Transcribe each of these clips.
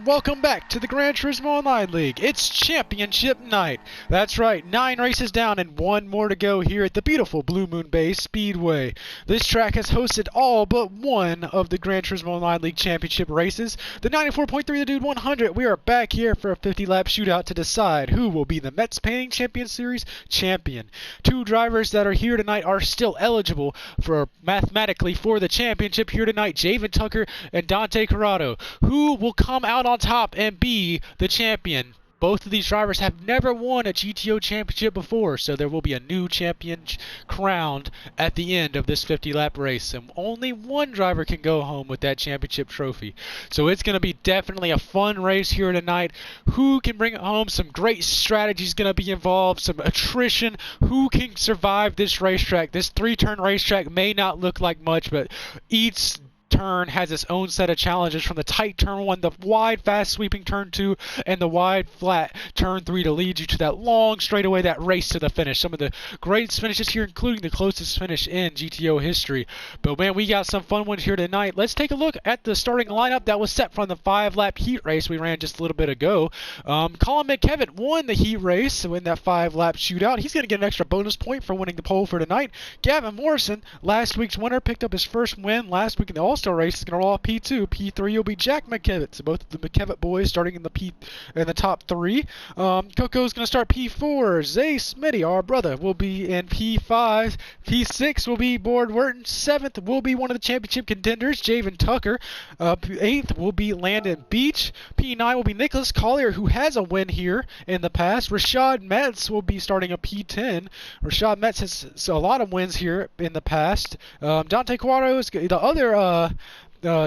welcome back to the Gran Turismo Online League. It's championship night. That's right, 9 races down and 1 more to go here at the beautiful Blue Moon Bay Speedway. This track has hosted all but one of the Gran Turismo Online League championship races. The 94.3 The Dude 100, we are back here for a 50-lap shootout to decide who will be the Metze Painting Champions Series champion. 2 drivers that are here tonight are still eligible for mathematically for the championship here tonight, Tucker and Quarato. Who will come out on top and be the champion? Both of these drivers have never won a GTO championship before, so there will be a new champion crowned at the end of this 50-lap race, and only one driver can go home with that championship trophy. So it's going to be definitely a fun race here tonight. Who can bring it home? Some great strategies going to be involved, some attrition. Who can survive this racetrack? This 3-turn racetrack may not look like much, but each turn has its own set of challenges, from the tight turn 1, the wide fast sweeping turn 2, and the wide flat turn 3 to lead you to that long straightaway, that race to the finish. Some of the greatest finishes here, including the closest finish in GTO history. But man, we got some fun ones here tonight. Let's take a look at the starting lineup that was set from the 5-lap heat race we ran just a little bit ago. Colin McKevitt won the heat race in that 5-lap shootout. He's going to get an extra bonus point for winning the pole for tonight. Gavin Morrison, last week's winner, picked up his first win last week in the All-Star race. Is going to roll off P2. P3 will be Jack McKevitt. So both of the McKevitt boys starting in the top 3. Coco's going to start P4. Zay Smitty, our brother, will be in P5. P6 will be Board Wharton. 7th will be one of the championship contenders, Javen Tucker. 8th will be Landon Beach. P9 will be Nicholas Collier, who has a win here in the past. Rashad Metz will be starting a P10. Rashad Metz has a lot of wins here in the past. Dante Quarato is the other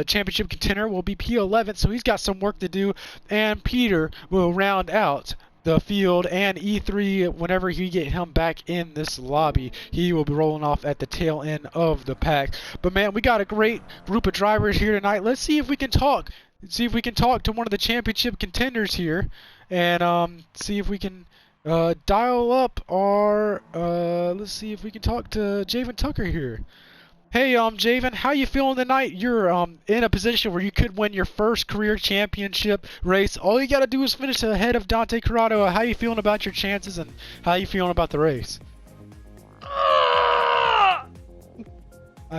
championship contender, will be P11, so he's got some work to do. And Peter will round out the field, and E3, whenever you get him back in this lobby, he will be rolling off at the tail end of the pack. But man, we got a great group of drivers here tonight. Let's see if we can talk. See if we can talk to one of the championship contenders here, and see if we can dial up our. Let's see if we can talk to Javen Tucker here. Hey, Javen, how you feeling tonight? You're in a position where you could win your first career championship race. All you got to do is finish ahead of Dante Quarato. How you feeling about your chances, and how you feeling about the race?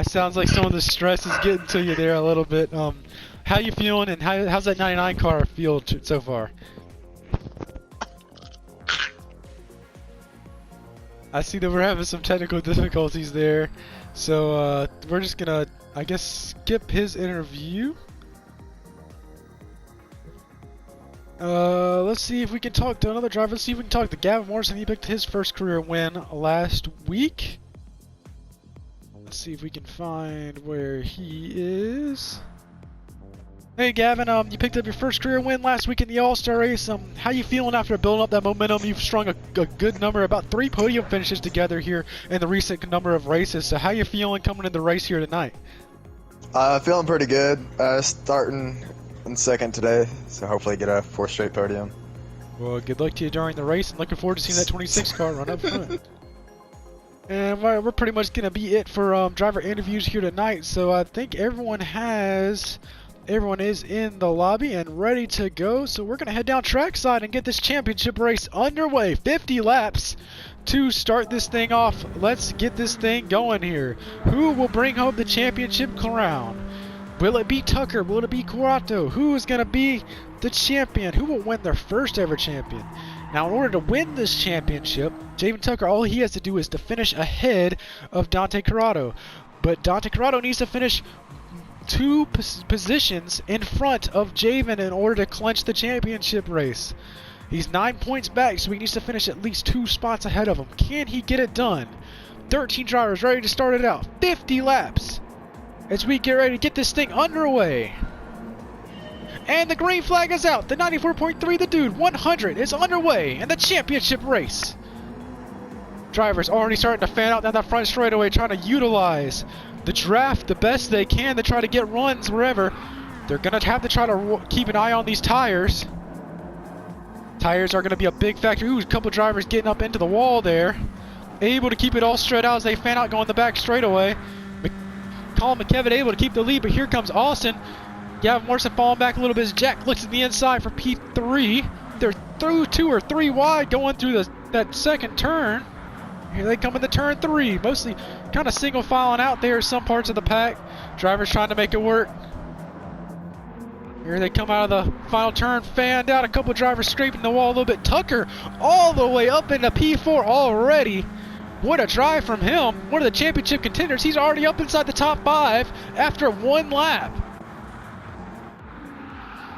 Sounds like some of the stress is getting to you there a little bit. How you feeling, and how's that 99 car feel so far? I see that we're having some technical difficulties there. So we're just gonna, I guess, skip his interview. Let's see if we can talk to another driver. Let's see if we can talk to Gavin Morrison. He picked his first career win last week. Let's see if we can find where he is. Hey Gavin, you picked up your first career win last week in the All-Star race. How you feeling after building up that momentum? You've strung a good number, about 3 podium finishes together here in the recent number of races. So how you feeling coming in the race here tonight? Feeling pretty good. Starting in second today, so hopefully get a 4th straight podium. Well, good luck to you during the race, and looking forward to seeing that 26 car run up front. And we're pretty much going to be it for driver interviews here tonight. So I think everyone is in the lobby and ready to go, so we're going to head down trackside and get this championship race underway. 50 laps to start this thing off. Let's get this thing going here. Who will bring home the championship crown? Will it be Tucker? Will it be Quarato? Who is going to be the champion? Who will win their first ever champion? Now, in order to win this championship, Javen Tucker, all he has to do is to finish ahead of Dante Quarato. But Dante Quarato needs to finish 2 positions in front of Javen in order to clinch the championship race. He's 9 points back, so he needs to finish at least 2 spots ahead of him. Can he get it done? 13 drivers ready to start it out. 50 laps as we get ready to get this thing underway. And the green flag is out. The 94.3 The Dude 100 is underway in the championship race. Drivers already starting to fan out down that front straightaway, trying to utilize the draft the best they can to try to get runs wherever. They're going to have to try to keep an eye on these tires. Tires are going to be a big factor. Ooh, a couple drivers getting up into the wall there. Able to keep it all straight out as they fan out going the back straightaway. Colin McKevitt able to keep the lead, but here comes Austin. Gavin Morrison falling back a little bit as Jack looks at the inside for P3. They're through 2 or 3 wide going through that second turn. Here they come in the turn 3. Mostly kind of single filing out there some parts of the pack. Drivers trying to make it work. Here they come out of the final turn, fanned out. A couple drivers scraping the wall a little bit. Tucker all the way up into P4 already. What a drive from him. One of the championship contenders. He's already up inside the top 5 after 1 lap.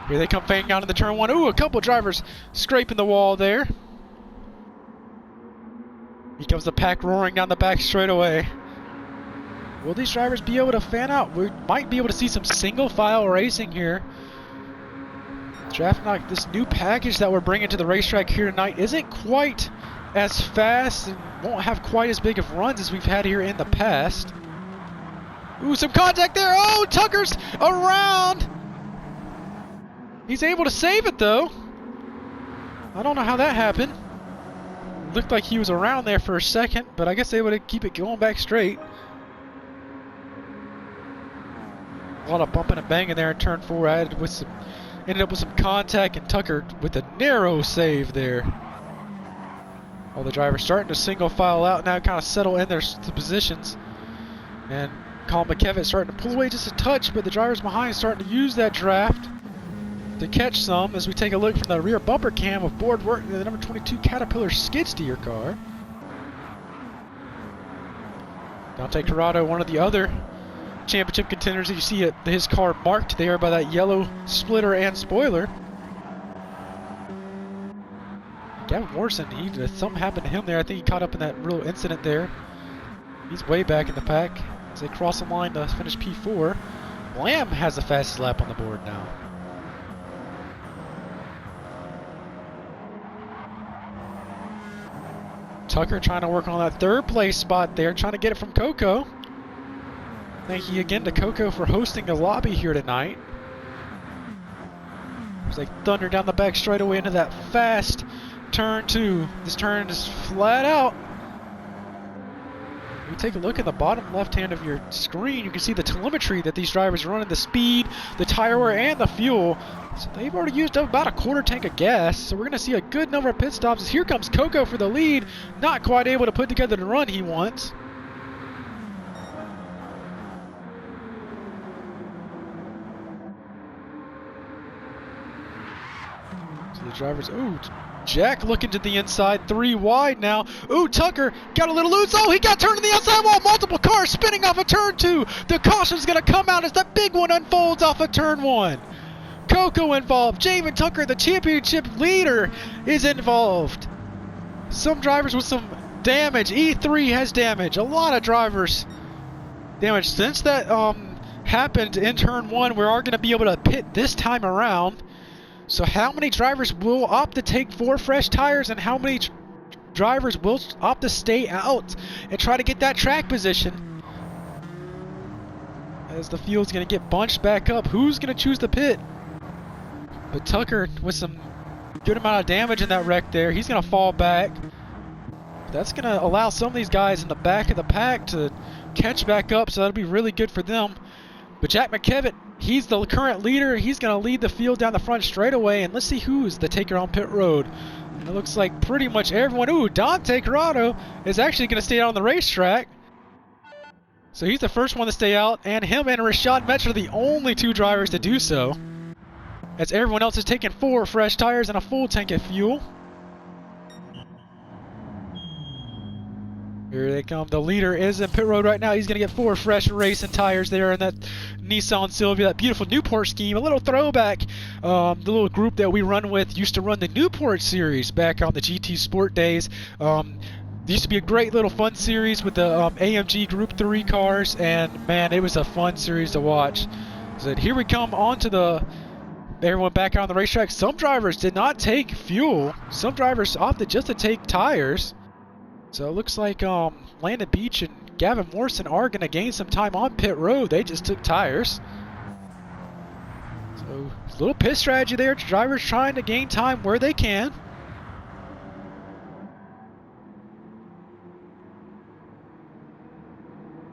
Here they come fanning out into turn 1. Ooh, a couple drivers scraping the wall there. Here comes the pack roaring down the back straightaway. Will these drivers be able to fan out? We might be able to see some single file racing here. Draft Knock, this new package that we're bringing to the racetrack here tonight isn't quite as fast and won't have quite as big of runs as we've had here in the past. Ooh, some contact there. Oh, Tucker's around. He's able to save it though. I don't know how that happened. Looked like he was around there for a second, but I guess able to keep it going back straight. A lot of bumping and banging there in turn 4. Ended up with some contact, and Tucker with a narrow save there. All the drivers starting to single file out now, kind of settle in their positions. And Colin McKevitt starting to pull away just a touch, but the drivers behind starting to use that draft to catch some as we take a look from the rear bumper cam of board work in the number 22 Caterpillar skid steer car. Tucker and Quarato, one of the other championship contenders that you see his car marked there by that yellow splitter and spoiler. Gavin Morrison, something happened to him there. I think he caught up in that real incident there. He's way back in the pack as they cross the line to finish P4. Lamb has the fastest lap on the board now. Tucker trying to work on that 3rd place spot there, trying to get it from Coco. Thank you again to Coco for hosting the lobby here tonight. There's like thunder down the back straightaway into that fast turn 2. This turn is flat out. If you take a look at the bottom left hand of your screen, you can see the telemetry that these drivers are running, the speed, the tire wear, and the fuel. So they've already used up about a quarter tank of gas. So we're going to see a good number of pit stops. Here comes Coco for the lead. Not quite able to put together the run he wants. So the drivers, ooh, Jack looking to the inside, 3 wide now. Ooh, Tucker got a little loose. Oh, he got turned to the outside wall. Multiple cars spinning off of turn 2. The caution's going to come out as that big one unfolds off of turn 1. Coco involved. Jamin Tucker, the championship leader, is involved. Some drivers with some damage. E3 has damage. A lot of drivers damage. Since that happened in turn 1, we are going to be able to pit this time around. So how many drivers will opt to take 4 fresh tires, and how many drivers will opt to stay out and try to get that track position? As the field's going to get bunched back up, who's going to choose the pit? But Tucker, with some good amount of damage in that wreck there, he's going to fall back. That's going to allow some of these guys in the back of the pack to catch back up, so that'll be really good for them. But Jack McKevitt, he's the current leader. He's going to lead the field down the front straightaway, and let's see who's the taker on pit road. It looks like pretty much everyone. Ooh, Tucker and Quarato is actually going to stay out on the racetrack. So he's the first one to stay out, and him and Rashad Metze are the only 2 drivers to do so, as everyone else is taking 4 fresh tires and a full tank of fuel. Here they come. The leader is in pit road right now. He's going to get 4 fresh racing tires there in that Nissan Silvia, that beautiful Newport scheme. A little throwback. The little group that we run with used to run the Newport series back on the GT Sport days. Used to be a great little fun series with the AMG Group 3 cars, and man, it was a fun series to watch. So here we come onto the... Everyone back out on the racetrack. Some drivers did not take fuel. Some drivers opted just to take tires. So it looks like Landon Beach and Gavin Morrison are going to gain some time on pit road. They just took tires. So a little pit strategy there. Drivers trying to gain time where they can.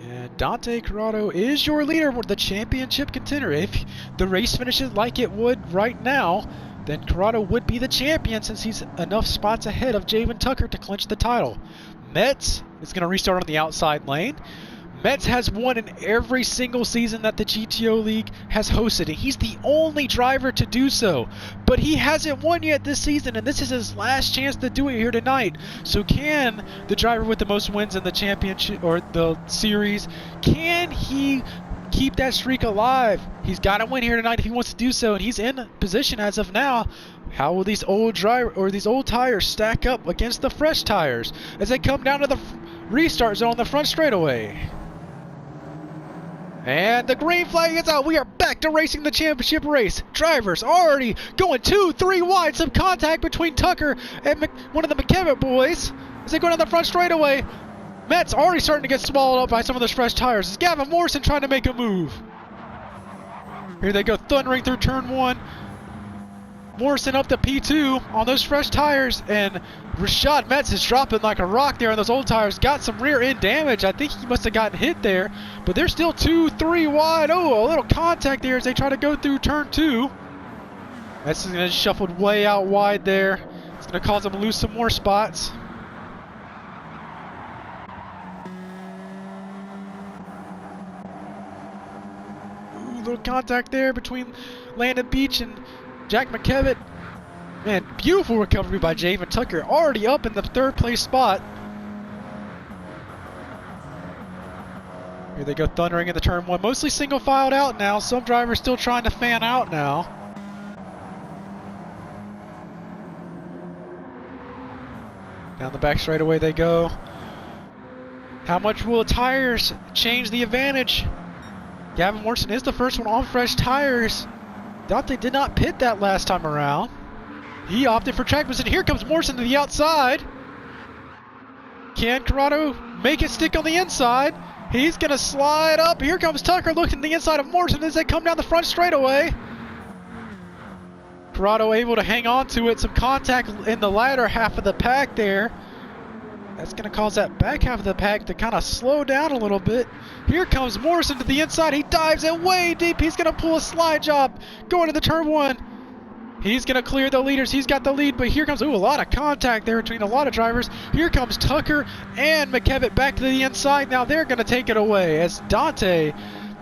And Dante Quarato is your leader, the championship contender. If the race finishes like it would right now, then Quarato would be the champion since he's enough spots ahead of Javen Tucker to clinch the title. Metze is going to restart on the outside lane. Metze has won in every single season that the GTO League has hosted, and he's the only driver to do so. But he hasn't won yet this season, and this is his last chance to do it here tonight. So can the driver with the most wins in the championship or the series, can he keep that streak alive? He's got to win here tonight if he wants to do so, and he's in position as of now. How will these old tires stack up against the fresh tires as they come down to the restart zone on the front straightaway? And the green flag is out. We are back to racing the championship race. Drivers already going 2-3 wide. Some contact between Tucker and one of the McKevitt boys as they go down the front straightaway. Metze already starting to get swallowed up by some of those fresh tires. It's Gavin Morrison trying to make a move. Here they go, thundering through turn 1. Morrison up to P2 on those fresh tires, and Rashad Metze is dropping like a rock there on those old tires. Got some rear end damage. I think he must have gotten hit there, but they're still 2-3 wide. Oh, a little contact there as they try to go through turn 2. That's going to shuffled way out wide there. It's going to cause them to lose some more spots. Ooh, little contact there between Landon Beach and Jack McKevitt. Man, beautiful recovery by Javen Tucker, already up in the 3rd place spot. Here they go, thundering into turn 1. Mostly single filed out now. Some drivers still trying to fan out now. Down the back straightaway they go. How much will the tires change the advantage? Gavin Morrison is the first one on fresh tires. Dante did not pit that last time around. He opted for track position. Here comes Morrison to the outside. Can Quarato make it stick on the inside? He's going to slide up. Here comes Tucker looking to the inside of Morrison as they come down the front straightaway. Quarato able to hang on to it. Some contact in the latter half of the pack there. That's going to cause that back half of the pack to kind of slow down a little bit. Here comes Morrison to the inside. He dives it way deep. He's going to pull a slide job going to the turn 1. He's going to clear the leaders. He's got the lead, but here comes, ooh, a lot of contact there between a lot of drivers. Here comes Tucker and McKevitt back to the inside. Now they're going to take it away as Dante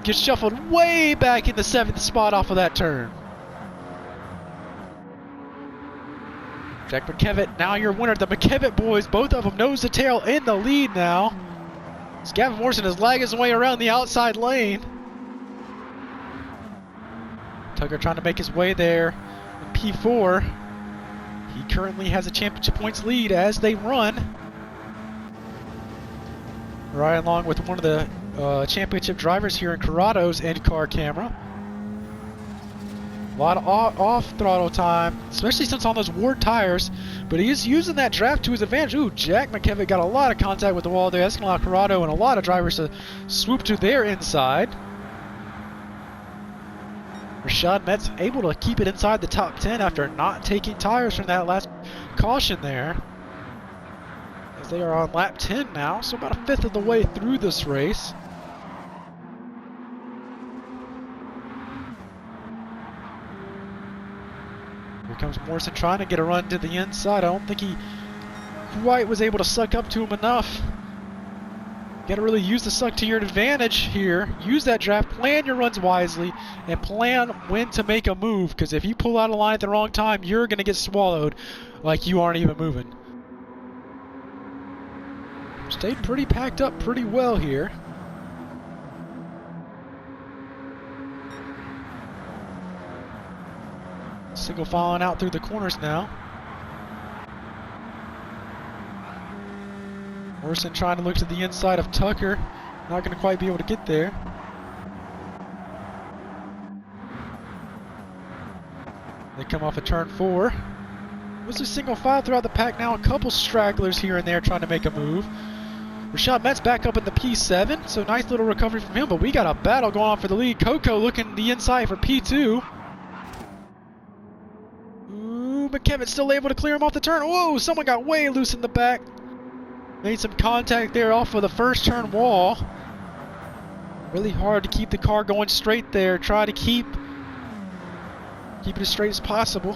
gets shuffled way back in the 7th spot off of that turn. Jack McKevitt, now your winner. The McKevitt boys, both of them nose to tail in the lead now. As Gavin Morrison is lagging his way around the outside lane. Tucker trying to make his way there in P4. He currently has a championship points lead as they run. Right along with one of the championship drivers here in Quarato's in-car camera. A lot of off throttle time, especially since on those Ward tires, but he's using that draft to his advantage. Ooh, Jack McKevitt got a lot of contact with the wall there. That's going to allow Quarato and a lot of drivers to swoop to their inside. Rashad Metze able to keep it inside the top 10 after not taking tires from that last caution there. As they are on lap 10 now, so about a 1/5 of the way through this race. Here comes Morrison trying to get a run to the inside. I don't think he quite was able to suck up to him enough. You got to really use the suck to your advantage here. Use that draft, plan your runs wisely, and plan when to make a move. Because if you pull out a line at the wrong time, you're going to get swallowed like you aren't even moving. Stayed pretty packed up pretty well here. Single filing out through the corners now. Morrison trying to look to the inside of Tucker. Not going to quite be able to get there. They come off of turn 4. Was a single file throughout the pack now. A couple stragglers here and there trying to make a move. Rashad Metze back up in the P7. So nice little recovery from him. But we got a battle going on for the lead. Coco looking the inside for P2. McKevitt still able to clear him off the turn. Whoa, someone got way loose in the back. Made some contact there off of the first turn wall. Really hard to keep the car going straight there. Try to keep it as straight as possible.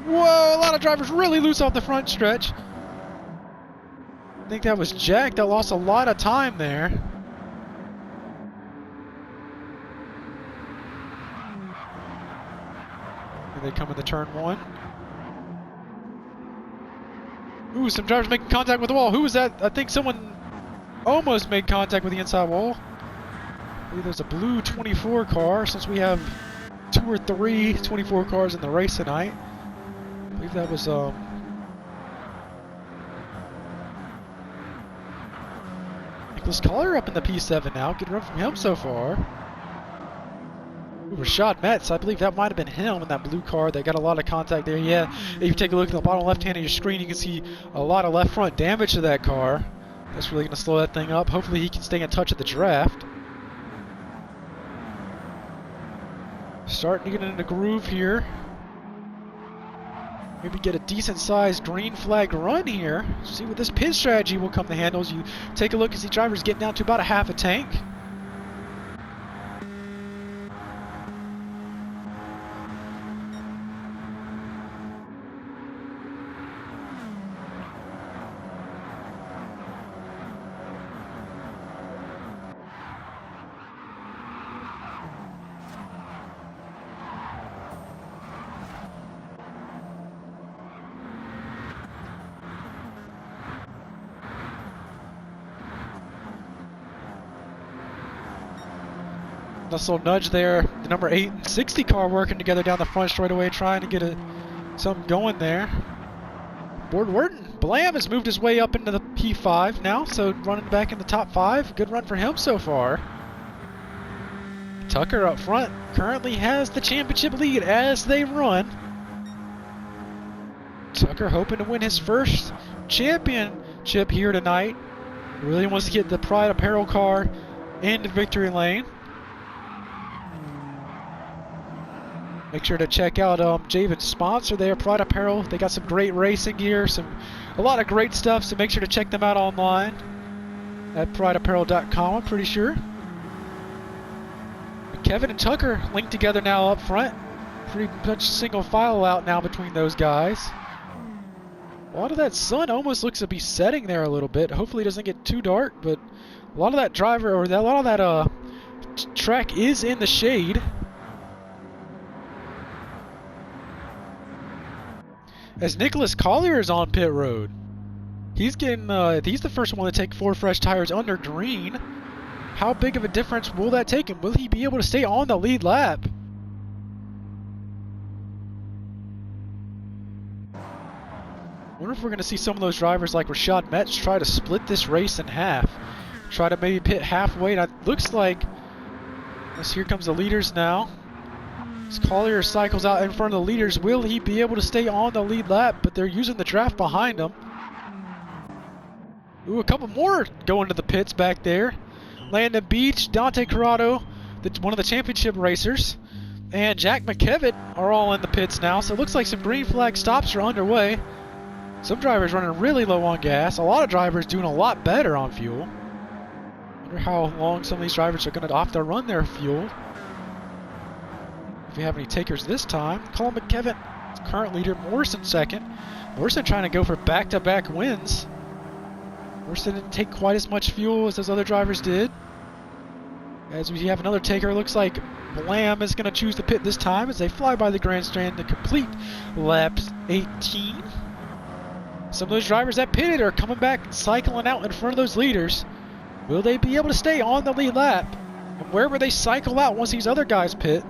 Whoa, a lot of drivers really loose off the front stretch. I think that was Jack that lost a lot of time there. Here they come in the turn one. Ooh, some drivers making contact with the wall. Who was that? I think someone almost made contact with the inside wall. I believe there's a blue 24 car, since we have 2 or 3 24 cars in the race tonight. I believe that was Nicholas Collier up in the P7 now. Good run from him so far. Ooh, Rashad Metz, I believe that might have been him in that blue car that got a lot of contact there. Yeah, if you take a look at the bottom left hand of your screen, you can see a lot of left front damage to that car. That's really going to slow that thing up. Hopefully he can stay in touch at the draft. Starting to get in the groove here. Maybe get a decent sized green flag run here. See what this pit strategy will come to handle as you take a look and see drivers getting down to about a half a tank. Nice little nudge there. The number 8 and 60 car working together down the front straightaway, trying to get something going there. Board Wharton Blam has moved his way up into the P5 now, so running back in the top 5. Good run for him so far. Tucker up front currently has the championship lead as they run. Tucker hoping to win his first championship here tonight. Really wants to get the Pride Apparel car into victory lane. Make sure to check out Javen's sponsor there, Pride Apparel. They got some great racing gear, a lot of great stuff, so make sure to check them out online at prideapparel.com, I'm pretty sure. Kevin and Tucker linked together now up front. Pretty much single file out now between those guys. A lot of that sun almost looks to be setting there a little bit. Hopefully it doesn't get too dark, but a lot of that a lot of that track is in the shade. As Nicholas Collier is on pit road. He's getting he's the first one to take 4 fresh tires under green. How big of a difference will that take him? Will he be able to stay on the lead lap? I wonder if we're going to see some of those drivers like Rashad Metz try to split this race in half. Try to maybe pit halfway. It looks like, here comes the leaders now. As Collier cycles out in front of the leaders, will he be able to stay on the lead lap? But they're using the draft behind him. Ooh, a couple more going to the pits back there. Landon Beach, Dante Corrado, one of the championship racers, and Jack McKevitt are all in the pits now. So it looks like some green flag stops are underway. Some drivers running really low on gas. A lot of drivers doing a lot better on fuel. Wonder how long some of these drivers are going to opt to run their fuel. If we have any takers this time. Colin McKevitt, current leader. Morrison second. Morrison trying to go for back-to-back wins. Morrison didn't take quite as much fuel as those other drivers did. As we have another taker, looks like Blam is going to choose to pit this time as they fly by the grandstand to complete lap 18. Some of those drivers that pitted are coming back and cycling out in front of those leaders. Will they be able to stay on the lead lap? And where will they cycle out once these other guys pit?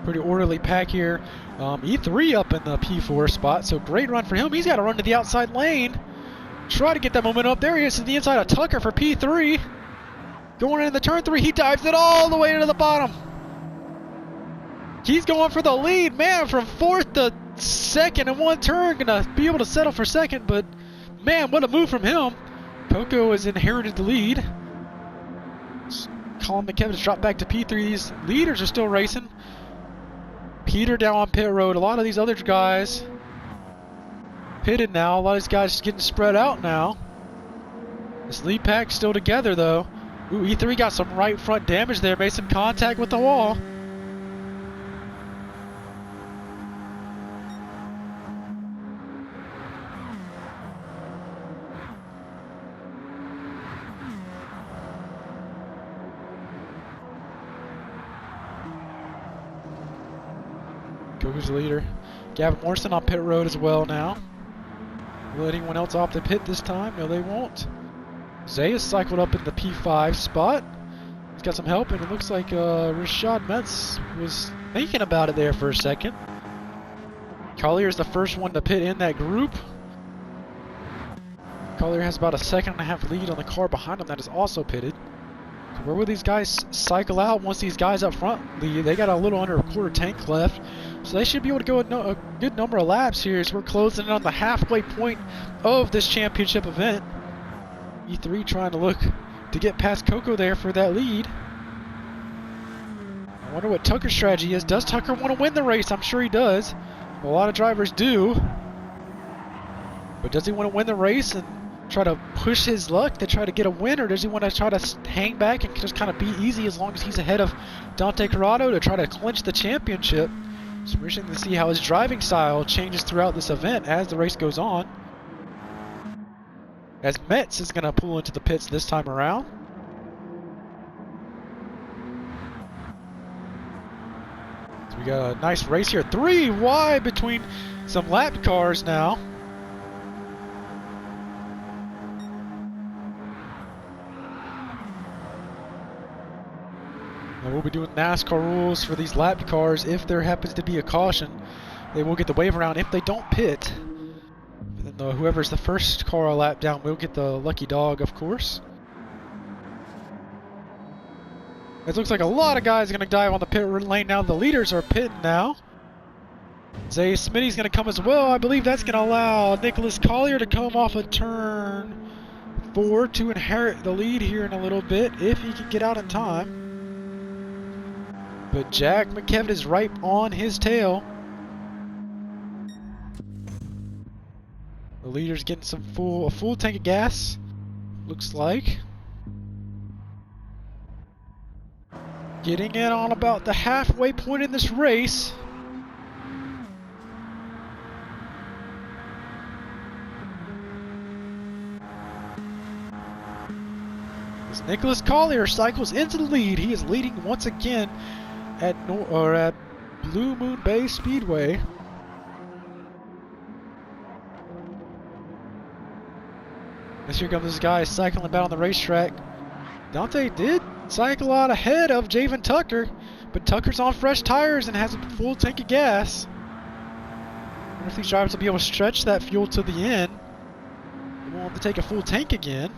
Pretty orderly pack here. E3 up in the P4 spot, so great run for him. He's got to run to the outside lane. Try to get that momentum up. There he is to the inside of Tucker for P3. Going into the turn 3, he dives it all the way to the bottom. He's going for the lead, man, from 4th to second in one turn, gonna be able to settle for second, but man, what a move from him. Coco has inherited the lead. Colin McKevin's dropped back to P3. These leaders are still racing. Peter down on pit road. A lot of these other guys pitted now. A lot of these guys getting spread out now. This lead pack's still together though. Ooh, E3 got some right front damage there. Made some contact with the wall. Coco's the leader. Gavin Morrison on pit road as well now. Will anyone else opt to pit this time? No, they won't. Zay has cycled up in the P5 spot. He's got some help, and it looks like Rashad Metz was thinking about it there for a second. Collier is the first one to pit in that group. Collier has about a 1.5 lead on the car behind him that is also pitted. So where will these guys cycle out once these guys up front lead? They got a little under a quarter tank left. So they should be able to go a good number of laps here as we're closing in on the halfway point of this championship event. E3 trying to look to get past Coco there for that lead. I wonder what Tucker's strategy is. Does Tucker want to win the race? I'm sure he does. A lot of drivers do. But does he want to win the race and try to push his luck to try to get a win, or does he want to try to hang back and just kind of be easy as long as he's ahead of Dante Quarato to try to clinch the championship? So we're interested to see how his driving style changes throughout this event as the race goes on. As Metz is going to pull into the pits this time around. So we got a nice race here. 3 wide between some lap cars now. And we'll be doing NASCAR rules for these lap cars. If there happens to be a caution, they will get the wave around. If they don't pit, then whoever's the first car a lap down will get the lucky dog, of course. It looks like a lot of guys are going to dive on the pit lane now. The leaders are pitting now. Zay Smitty's going to come as well. I believe that's going to allow Nicholas Collier to come off of turn 4 to inherit the lead here in a little bit, if he can get out in time. But Jack McKevitt is right on his tail. The leader's getting a full tank of gas, looks like. Getting in on about the halfway point in this race. As Nicholas Collier cycles into the lead, he is leading once again at Blue Moon Bay Speedway. As here comes this guy cycling about on the racetrack. Dante did cycle out ahead of Javen Tucker, but Tucker's on fresh tires and has a full tank of gas. I wonder if these drivers will be able to stretch that fuel to the end. They won't have to take a full tank again.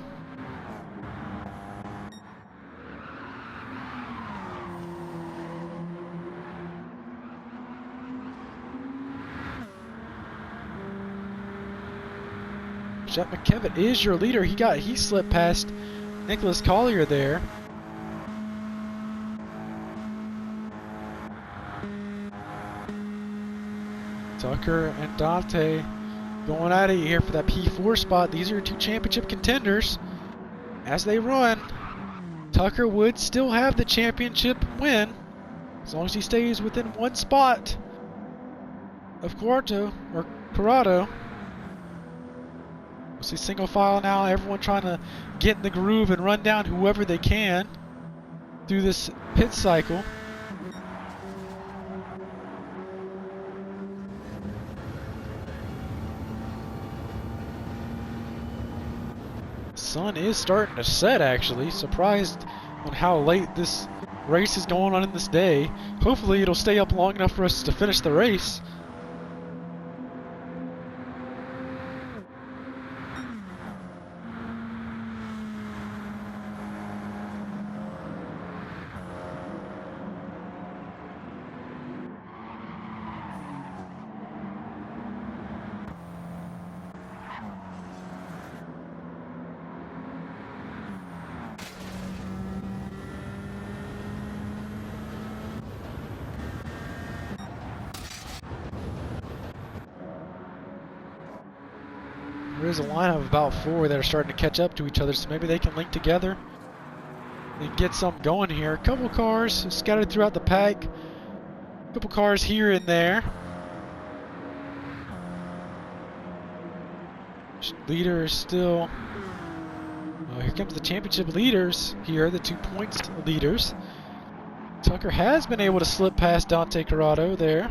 Jack McKevitt is your leader. He slipped past Nicholas Collier there. Tucker and Dante going at it here for that P4 spot. These are your 2 championship contenders. As they run, Tucker would still have the championship win as long as he stays within 1 spot of Quarato. We'll see single file now, everyone trying to get in the groove and run down whoever they can through this pit cycle. Sun is starting to set, actually. Surprised on how late this race is going on in this day. Hopefully it'll stay up long enough for us to finish the race. There's a line of about 4 that are starting to catch up to each other, so maybe they can link together and get something going here. A couple cars scattered throughout the pack. A couple cars here and there. Leader is still... Oh, here comes the championship leaders here, the 2 points leaders. Tucker has been able to slip past Tucker and Quarato there.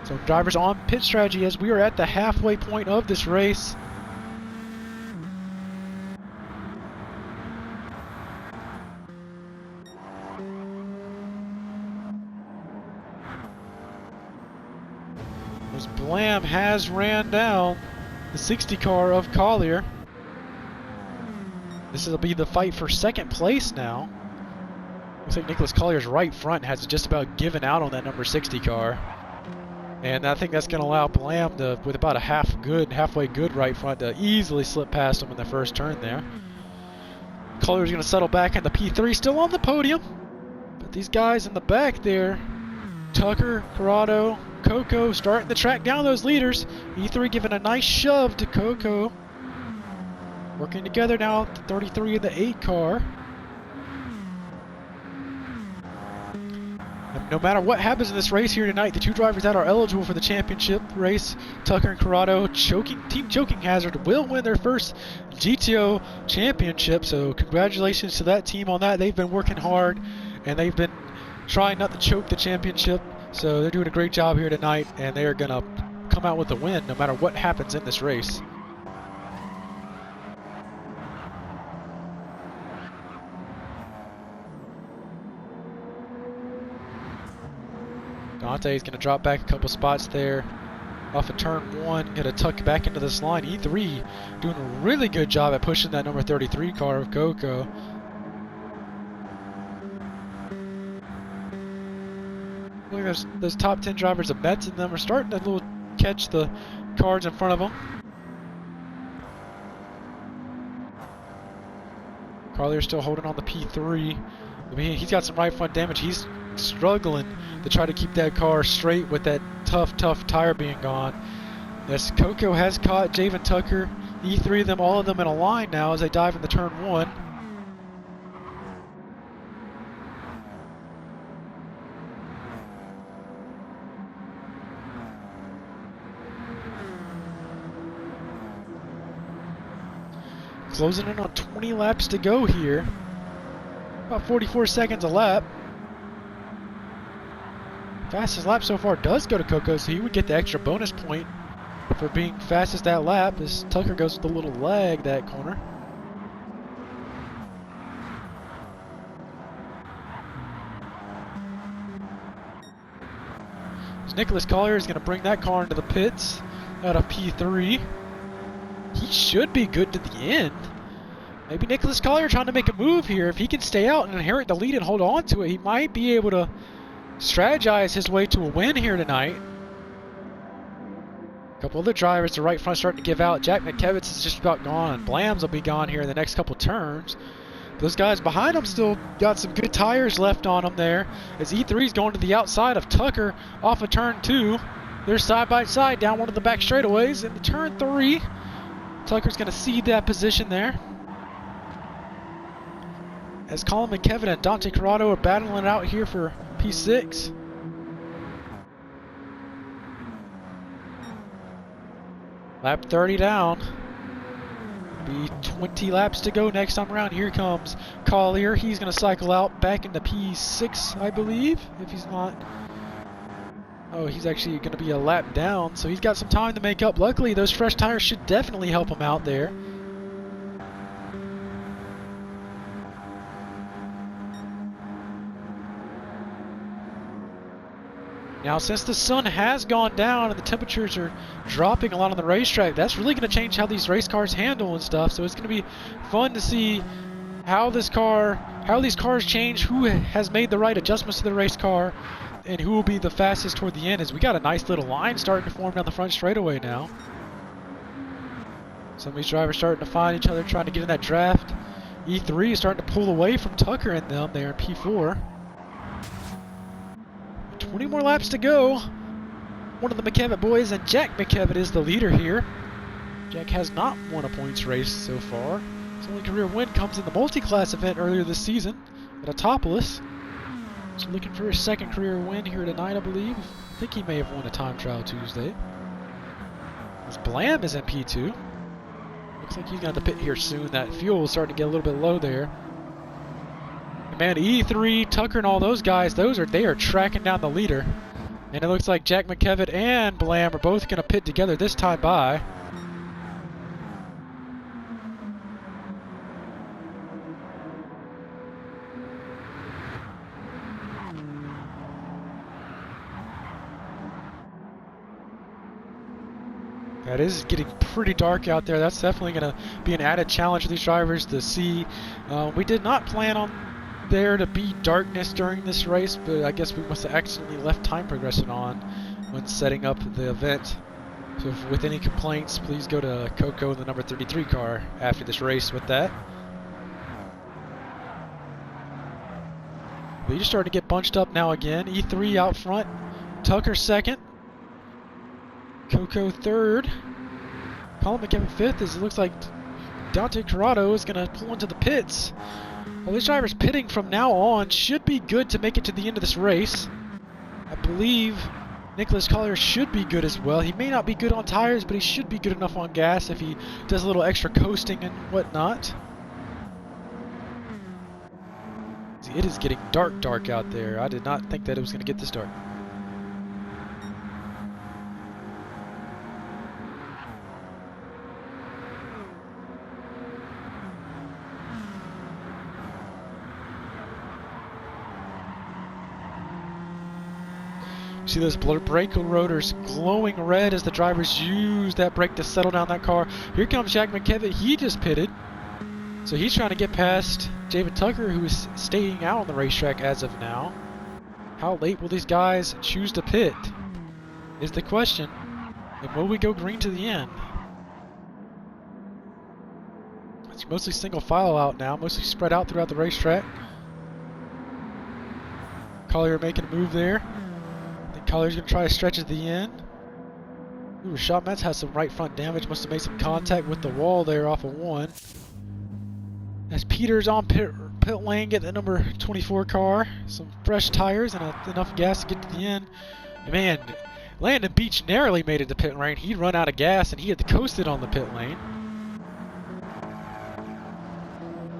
So drivers on pit strategy as we are at the halfway point of this race. As Blam has ran down the 60 car of Collier. This will be the fight for second place now. Looks like Nicholas Collier's right front has just about given out on that number 60 car. And I think that's going to allow Blam to, with about a halfway good right front, to easily slip past him in the first turn there. Collier's going to settle back in the P3, still on the podium. But these guys in the back there, Tucker, Quarato, Coco, starting to track down those leaders. E3 giving a nice shove to Coco. Working together now, the 33 and the 8 car. No matter what happens in this race here tonight, the 2 drivers that are eligible for the championship race, Tucker and Quarato, team choking hazard, will win their first GTO championship. So congratulations to that team on that. They've been working hard and they've been trying not to choke the championship. So they're doing a great job here tonight, and they are going to come out with a win no matter what happens in this race. Dante's going to drop back a couple spots there off of turn 1, going to tuck back into this line. E3 doing a really good job at pushing that number 33 car of Coco. Look at those top 10 drivers of Metze in them are starting to catch the cars in front of them. Collier's still holding on the P3. I mean, he's got some right front damage. He's struggling to try to keep that car straight with that tough tire being gone. Yes, Coco has caught Javen Tucker. E3 of them, all of them in a line now as they dive into turn 1. Closing in on 20 laps to go here. About 44 seconds a lap. Fastest lap so far does go to Coco, so he would get the extra bonus point for being fastest that lap as Tucker goes with a little lag that corner. So Nicholas Collier is going to bring that car into the pits out of P3. He should be good to the end. Maybe Nicholas Collier trying to make a move here. If he can stay out and inherit the lead and hold on to it, he might be able to strategize his way to a win here tonight. A couple other drivers, the right front starting to give out. Jack McKevitz is just about gone. Blams will be gone here in the next couple turns. Those guys behind him still got some good tires left on them there. As E3 is going to the outside of Tucker off of turn 2. They're side by side down one of the back straightaways. Into turn 3, Tucker's going to cede that position there. As Colin McKevin and Tucker and Quarato are battling it out here for P6. Lap 30 down. Be 20 laps to go next time around. Here comes Collier. He's going to cycle out back into P6, I believe, if he's not. Oh, he's actually going to be a lap down, so he's got some time to make up. Luckily, those fresh tires should definitely help him out there. Now, since the sun has gone down and the temperatures are dropping a lot on the racetrack, that's really going to change how these race cars handle and stuff. So it's going to be fun to see how these cars change, who has made the right adjustments to the race car, and who will be the fastest toward the end. As we got a nice little line starting to form down the front straightaway now. Some of these drivers starting to find each other, trying to get in that draft. E3 is starting to pull away from Tucker and them there in P4. 20 more laps to go. One of the McKevitt boys, and Jack McKevitt is the leader here. Jack has not won a points race so far. His only career win comes in the multi-class event earlier this season at Autopolis. So looking for his second career win here tonight, I believe. I think he may have won a time trial Tuesday. As Blam is in P2. Looks like he's going to have to pit here soon. That fuel is starting to get a little bit low there. And man, E3, Tucker, and all those guys, they are tracking down the leader. And it looks like Jack McKevitt and Blam are both going to pit together this time by. It is getting pretty dark out there. That's definitely going to be an added challenge for these drivers to see. We did not plan on there to be darkness during this race, but I guess we must have accidentally left time progression on when setting up the event. So if, with any complaints, please go to Coco in the number 33 car after this race with that. But you're starting to get bunched up now again. E3 out front, Tucker second. Coco third. Colin McKevitt fifth, as it looks like Tucker and Quarato is going to pull into the pits. Well, these drivers pitting from now on should be good to make it to the end of this race. I believe Nicholas Collier should be good as well. He may not be good on tires, but he should be good enough on gas if he does a little extra coasting and whatnot. See, it is getting dark out there. I did not think that it was going to get this dark. See those brake rotors glowing red as the drivers use that brake to settle down that car. Here comes Jack McKevitt. He just pitted. So he's trying to get past David Tucker, who is staying out on the racetrack as of now. How late will these guys choose to pit is the question. And will we go green to the end? It's mostly single file out now, mostly spread out throughout the racetrack. Collier making a move there. Collier's going to try to stretch at the end. Ooh, Rashad Metz has some right front damage. Must have made some contact with the wall there off of one. As Peter's on pit lane, get the number 24 car. Some fresh tires and enough gas to get to the end. And man, Landon Beach narrowly made it to pit lane. He'd run out of gas and he had coasted on the pit lane.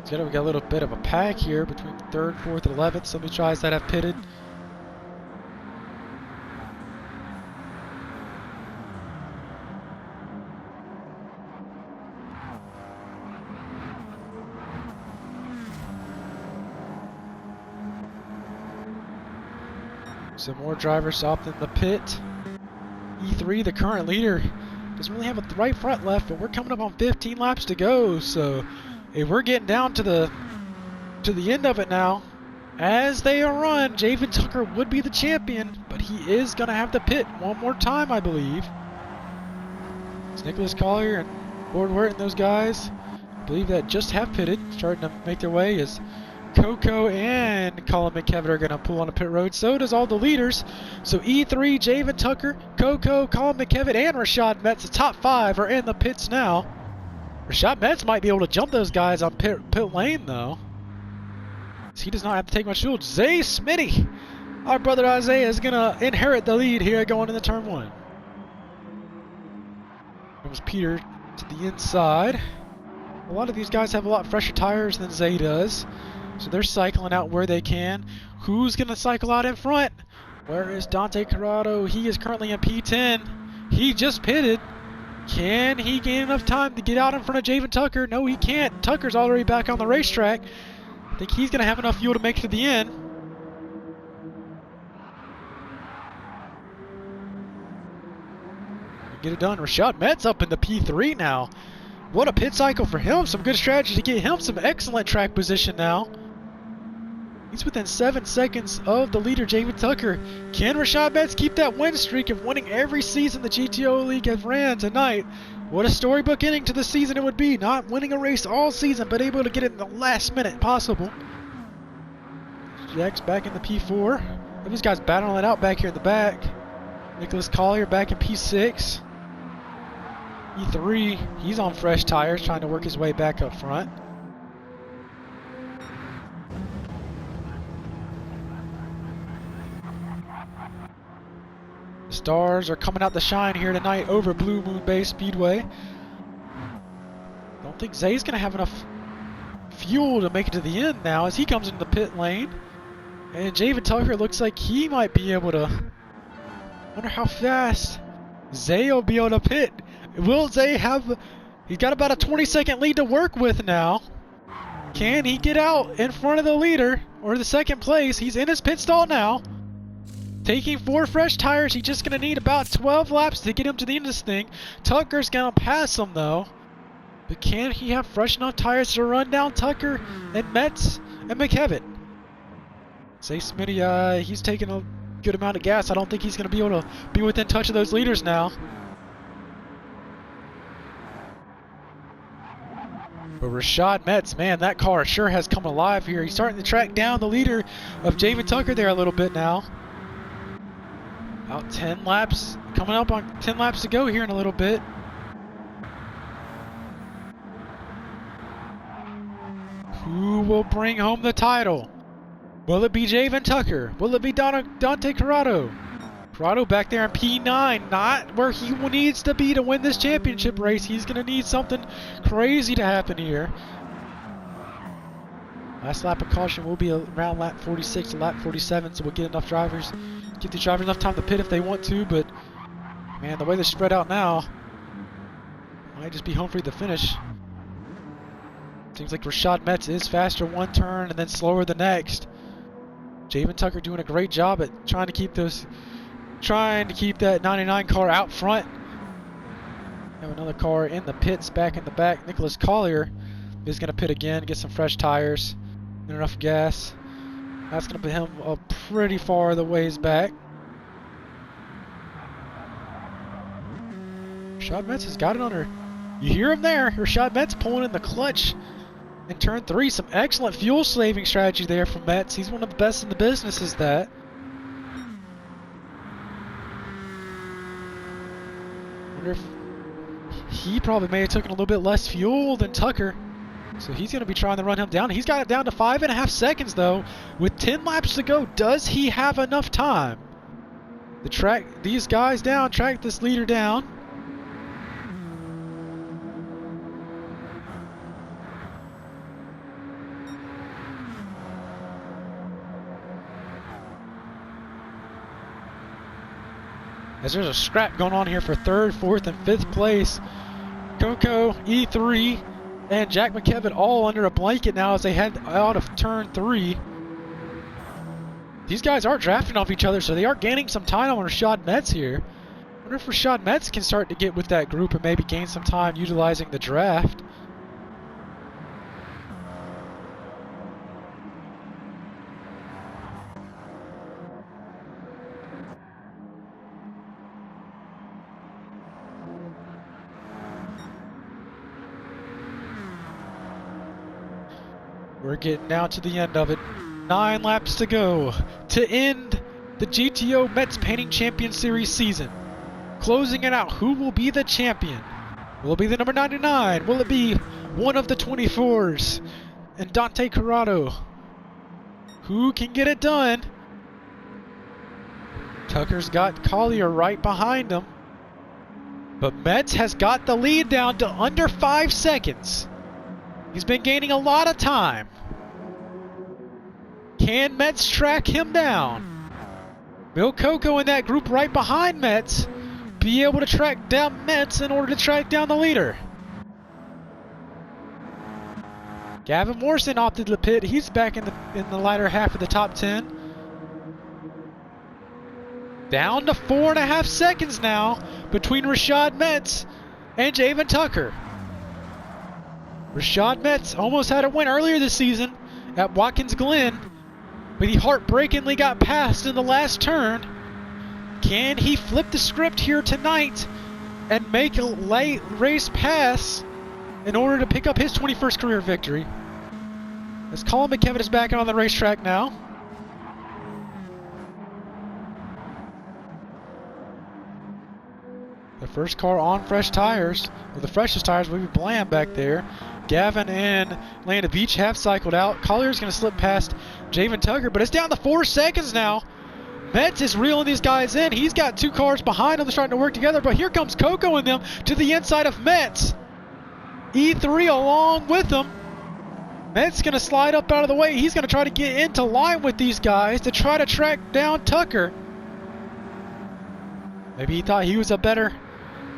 So we got a little bit of a pack here between 3rd, 4th, and 11th. Some of the tries that have pitted. Some more drivers stopped in the pit. E3, the current leader, doesn't really have a right front left, but we're coming up on 15 laps to go. So if we're getting down to the end of it now, as they run, Javen Tucker would be the champion, but he is going to have to pit one more time, I believe. It's Nicholas Collier and Ford Wirt and those guys, I believe, that just have pitted, starting to make their way as Coco and Colin McKevitt are going to pull on a pit road. So does all the leaders. So E3, Javen Tucker, Coco, Colin McKevitt, and Rashad Metz, the top 5, are in the pits now. Rashad Metz might be able to jump those guys on pit lane, though. He does not have to take much fuel. Zay Smitty, our brother Isaiah, is going to inherit the lead here going into turn 1. Comes Peter to the inside. A lot of these guys have a lot fresher tires than Zay does. So they're cycling out where they can. Who's going to cycle out in front? Where is Tucker and Quarato? He is currently in P10. He just pitted. Can he gain enough time to get out in front of Javen Tucker? No, he can't. Tucker's already back on the racetrack. I think he's going to have enough fuel to make it to the end. Get it done. Rashad Metz up in the P3 now. What a pit cycle for him. Some good strategy to get him some excellent track position now. He's within 7 seconds of the leader, Javen Tucker. Can Rashad Metz keep that win streak of winning every season the GTO League has ran tonight? What a storybook ending to the season it would be. Not winning a race all season, but able to get it in the last minute possible. Jack's back in the P4. These guys battling it out back here in the back. Nicholas Collier back in P6. E3, he's on fresh tires, trying to work his way back up front. The Stars are coming out to shine here tonight over Blue Moon Bay Speedway. Don't think Zay's going to have enough fuel to make it to the end now as he comes into the pit lane. And Javen Tucker looks like he might be able to... Wonder how fast Zay will be able to pit. Will Zay have... He's got about a 20-second lead to work with now. Can he get out in front of the leader or the second place? He's in his pit stall now. Taking 4 fresh tires. He's just going to need about 12 laps to get him to the end of this thing. Tucker's going to pass him though. But can he have fresh enough tires to run down Tucker and Metze and McKevitt? Zay Smitty, he's taking a good amount of gas. I don't think he's going to be able to be within touch of those leaders now. But Rashad Metze, man, that car sure has come alive here. He's starting to track down the leader of Javen Tucker there a little bit now. About 10 laps, coming up on 10 laps to go here in a little bit. Who will bring home the title? Will it be Javen Tucker? Will it be Dante Quarato? Quarato back there in P9, not where he needs to be to win this championship race. He's going to need something crazy to happen here. Last lap of caution will be around lap 46 to lap 47, so we'll get enough drivers, give the drivers enough time to pit if they want to, but man, the way they're spread out now, might just be home free to the finish. Seems like Rashad Metze is faster one turn and then slower the next. Javen Tucker doing a great job at trying to keep that 99 car out front. Have another car in the pits back in the back. Nicholas Collier is going to pit again, get some fresh tires and enough gas. That's going to put him a pretty far the ways back. Rashad Metze has got it under. You hear him there. Rashad Metze pulling in the clutch in turn 3. Some excellent fuel saving strategy there from Metze. He's one of the best in the business is that. Wonder if he probably may have taken a little bit less fuel than Tucker. So he's going to be trying to run him down. He's got it down to 5.5 seconds though. With 10 laps to go, does he have enough time to track these guys down, track this leader down? As there's a scrap going on here for 3rd, 4th, and 5th place. Coco, E3, and Jack McKevitt all under a blanket now as they head out of turn 3. These guys are drafting off each other, so they are gaining some time on Rashad Metze here. I wonder if Rashad Metze can start to get with that group and maybe gain some time utilizing the draft. We're getting down to the end of it. 9 laps to go to end the GTO Metze Painting Champions Series season. Closing it out, who will be the champion? Will it be the number 99? Will it be one of the 24s? And Dante Quarato? Who can get it done? Tucker's got Collier right behind him. But Metze has got the lead down to under 5 seconds. He's been gaining a lot of time. Can Metze track him down? Will Coco in that group right behind Metze be able to track down Metze in order to track down the leader? Gavin Morrison opted to pit. He's back in the latter half of the top 10. Down to 4.5 seconds now between Rashad Metze and Javen Tucker. Rashad Metze almost had a win earlier this season at Watkins Glen, but he heartbreakingly got passed in the last turn. Can he flip the script here tonight and make a late race pass in order to pick up his 21st career victory? As Colin McKevitt is back on the racetrack now. First car on fresh tires. Well, the freshest tires will be bland back there. Gavin and Landon Beach have cycled out. Collier's going to slip past Javen Tucker, but it's down to 4 seconds now. Metze is reeling these guys in. He's got 2 cars behind him. They're starting to work together, but here comes Coco and them to the inside of Metze. E3 along with them. Metze's going to slide up out of the way. He's going to try to get into line with these guys to try to track down Tucker. Maybe he thought he was a better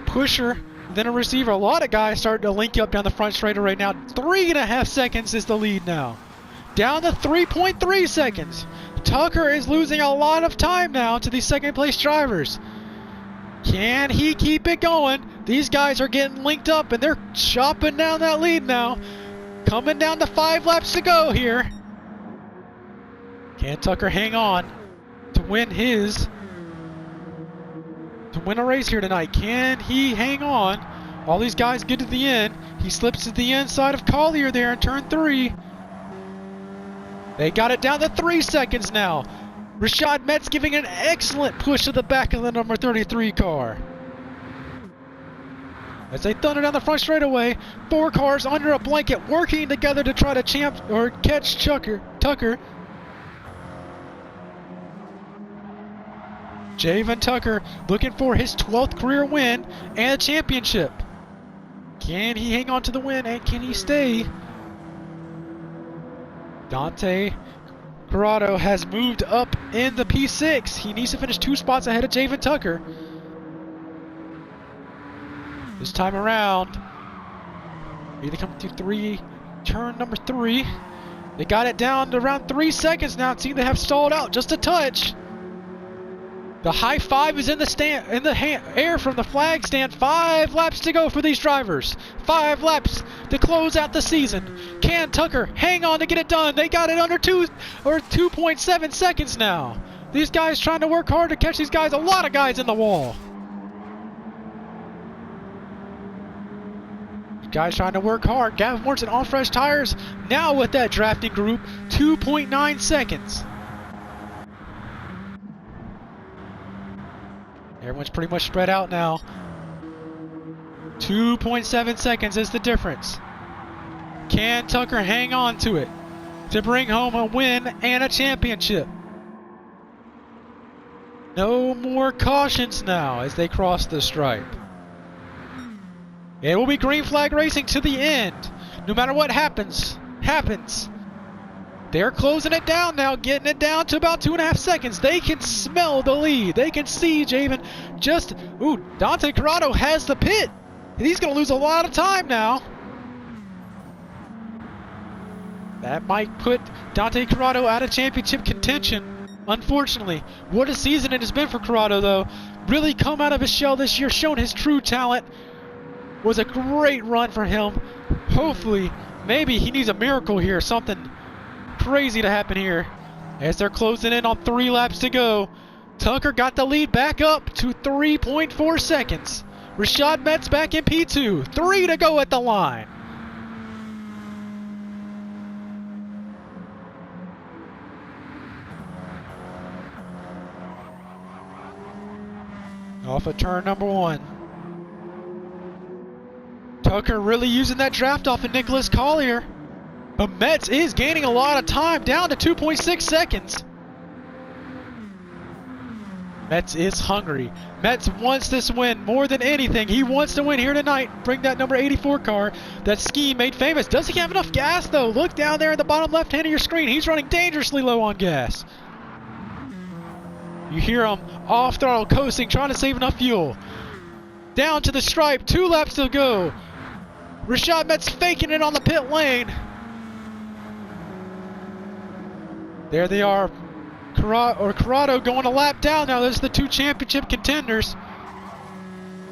pusher than a receiver. A lot of guys starting to link up down the front straightaway right now. 3.5 seconds is the lead now. Down to 3.3 seconds. Tucker is losing a lot of time now to these second place drivers. Can he keep it going? These guys are getting linked up and they're chopping down that lead now. Coming down to 5 laps to go here. Can Tucker hang on to win a race here tonight? Can he hang on? All these guys get to the end. He slips to the inside of Collier there in turn 3. They got it down to 3 seconds now. Rashad Metze giving an excellent push to the back of the number 33 car. As they thunder down the front straightaway, 4 cars under a blanket working together to try to catch Tucker. Javen Tucker looking for his 12th career win and a championship. Can he hang on to the win and can he stay? Tucker Quarato has moved up in the P6. He needs to finish 2 spots ahead of Javen Tucker. This time around, either come through turn number 3. They got it down to around 3 seconds now. It seems they have stalled out just a touch. The high five is in the air from the flag stand. 5 laps to go for these drivers. 5 laps to close out the season. Can Tucker hang on to get it done? They got it under 2.7 seconds now. These guys trying to work hard to catch these guys. A lot of guys in the wall. Guys trying to work hard. Gavin Morrison on fresh tires. Now with that drafting group, 2.9 seconds. Everyone's pretty much spread out now. 2.7 seconds is the difference. Can Tucker hang on to it to bring home a win and a championship? No more cautions now as they cross the stripe. It will be green flag racing to the end. No matter what happens. They're closing it down now, getting it down to about 2.5 seconds. They can smell the lead. They can see Javen Tucker Quarato has the pit. He's going to lose a lot of time now. That might put Tucker Quarato out of championship contention, unfortunately. What a season it has been for Quarato, though. Really come out of his shell this year, shown his true talent. Was a great run for him. Hopefully, maybe he needs a miracle here, something crazy to happen here. As they're closing in on 3 laps to go, Tucker got the lead back up to 3.4 seconds. Rashad Metze back in P2. 3 to go at the line. Off of turn number 1. Tucker really using that draft off of Nicholas Collier. But Metze is gaining a lot of time, down to 2.6 seconds. Metze is hungry. Metze wants this win more than anything. He wants to win here tonight. Bring that number 84 car that Ski made famous. Does he have enough gas, though? Look down there in the bottom left hand of your screen. He's running dangerously low on gas. You hear him off throttle coasting, trying to save enough fuel. Down to the stripe, 2 laps to go. Rashad Metze faking it on the pit lane. There they are. Quarato going a lap down now. There's the 2 championship contenders.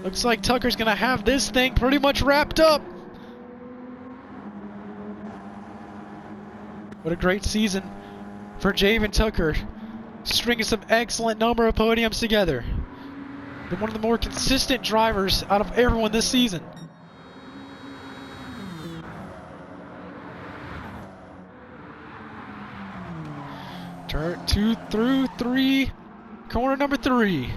Looks like Tucker's going to have this thing pretty much wrapped up. What a great season for Javen Tucker. Stringing some excellent number of podiums together. Been one of the more consistent drivers out of everyone this season. Turn 2 through 3, corner number 3.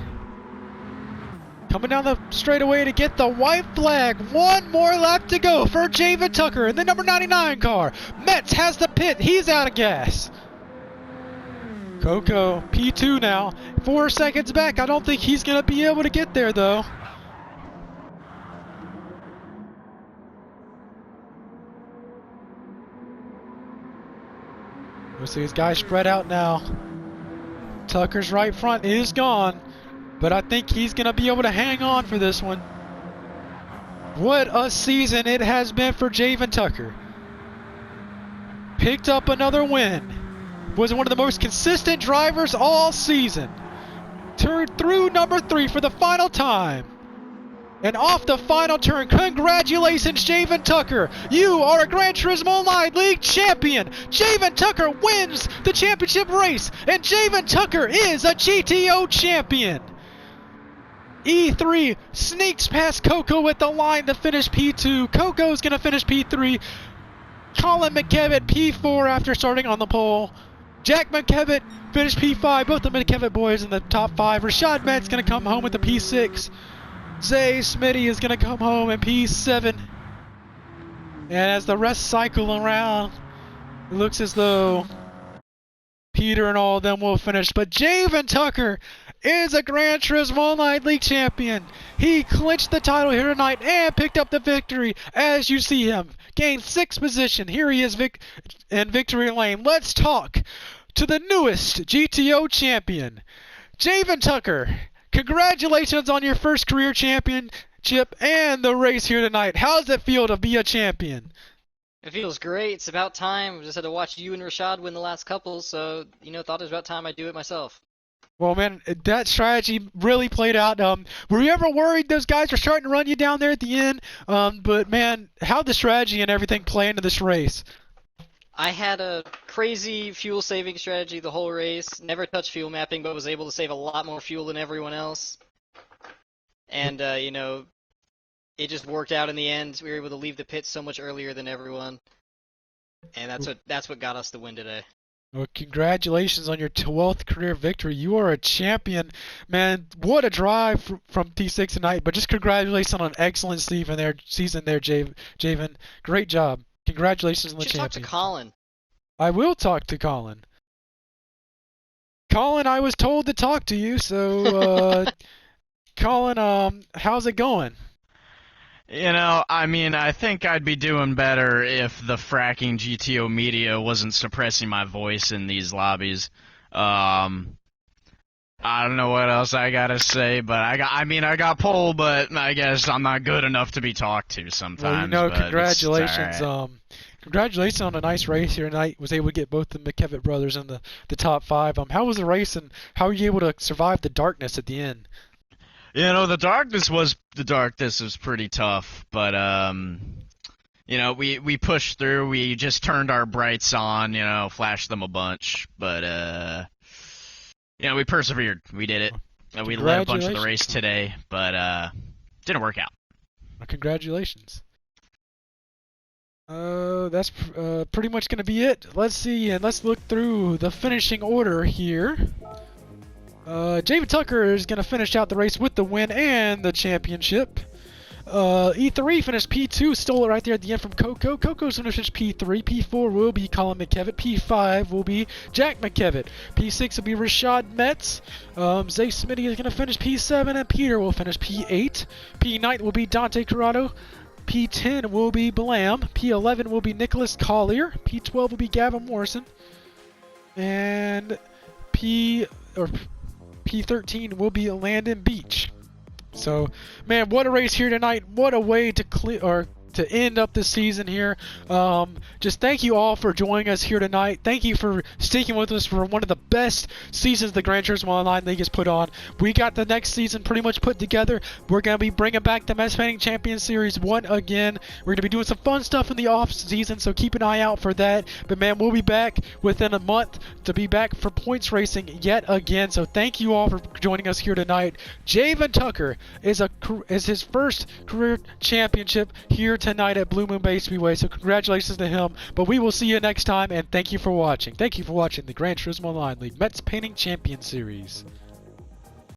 Coming down the straightaway to get the white flag. One more lap to go for Javen Tucker in the number 99 car. Metze has the pit. He's out of gas. Coco, P2 now. 4 seconds back. I don't think he's going to be able to get there, though. We'll see his guys spread out now. Tucker's right front is gone, but I think he's going to be able to hang on for this one. What a season it has been for Javen Tucker. Picked up another win. Was one of the most consistent drivers all season. Turned through number 3 for the final time. And off the final turn, congratulations, Javen Tucker. You are a Gran Turismo Online League champion. Javen Tucker wins the championship race, and Javen Tucker is a GTO champion. E3 sneaks past Coco at the line to finish P2. Coco's going to finish P3. Colin McKevitt P4 after starting on the pole. Jack McKevitt finished P5. Both the McKevitt boys in the top 5. Rashad Metz going to come home with the P6. Zay Smitty is going to come home in P7. And as the rest cycle around, it looks as though Peter and all of them will finish. But Javen Tucker is a Gran Turismo Online League champion. He clinched the title here tonight and picked up the victory. As you see him, gained 6th position. Here he is in victory lane. Let's talk to the newest GTO champion, Javen Tucker. Congratulations on your first career championship and the race here tonight. How does it feel to be a champion? It feels great. It's about time. I just had to watch you and Rashad win the last couple, so, thought it was about time I do it myself. Well, man, that strategy really played out. Were you ever worried those guys were starting to run you down there at the end? But, man, how'd the strategy and everything play into this race? I had a crazy fuel saving strategy the whole race. Never touched fuel mapping, but was able to save a lot more fuel than everyone else. And, it just worked out in the end. We were able to leave the pit so much earlier than everyone. And that's what got us the win today. Well, congratulations on your 12th career victory. You are a champion. Man, what a drive from T6 tonight. But just congratulations on an excellent season there, Javen. Great job. Congratulations on the champion. Talk to Colin. I will talk to Colin. Colin, I was told to talk to you, so Colin, how's it going? I think I'd be doing better if the fracking GTO media wasn't suppressing my voice in these lobbies. I don't know what else I gotta say, but I got pole, but I guess I'm not good enough to be talked to sometimes. Well, congratulations. Congratulations on a nice race here tonight. Was able to get both the McKevitt brothers in the top 5. How was the race, and how were you able to survive the darkness at the end? The darkness was pretty tough, but we pushed through. We just turned our brights on, flashed them a bunch, but we persevered. We did it. We led a bunch of the race today, but didn't work out. Well, congratulations. That's pretty much going to be it. Let's see, and let's look through the finishing order here. Javen Tucker is going to finish out the race with the win and the championship. E3 finished P2, stole it right there at the end from Coco. Coco's going to finish P3. P4 will be Colin McKevitt. P5 will be Jack McKevitt. P6 will be Rashad Metz. Zay Smitty is going to finish P7, and Peter will finish P8. P9 will be Dante Corrado. P10 will be Blam. P11 will be Nicholas Collier. P12 will be Gavin Morrison. And P13 will be Landon Beach. So, man, what a race here tonight. What a way to end up this season here. Just thank you all for joining us here tonight. Thank you for sticking with us for one of the best seasons the Gran Turismo Online League has put on. We got the next season pretty much put together. We're going to be bringing back the Metze Painting Champions Series 1 again. We're going to be doing some fun stuff in the off season, so keep an eye out for that. But, man, we'll be back within a month to be back for points racing yet again. So thank you all for joining us here tonight. Javen Tucker is his first career championship here tonight at Blue Moon Bay Speedway, so congratulations to him. But we will see you next time, and thank you for watching. Thank you for watching the Gran Turismo Online League Metze Painting Champions Series.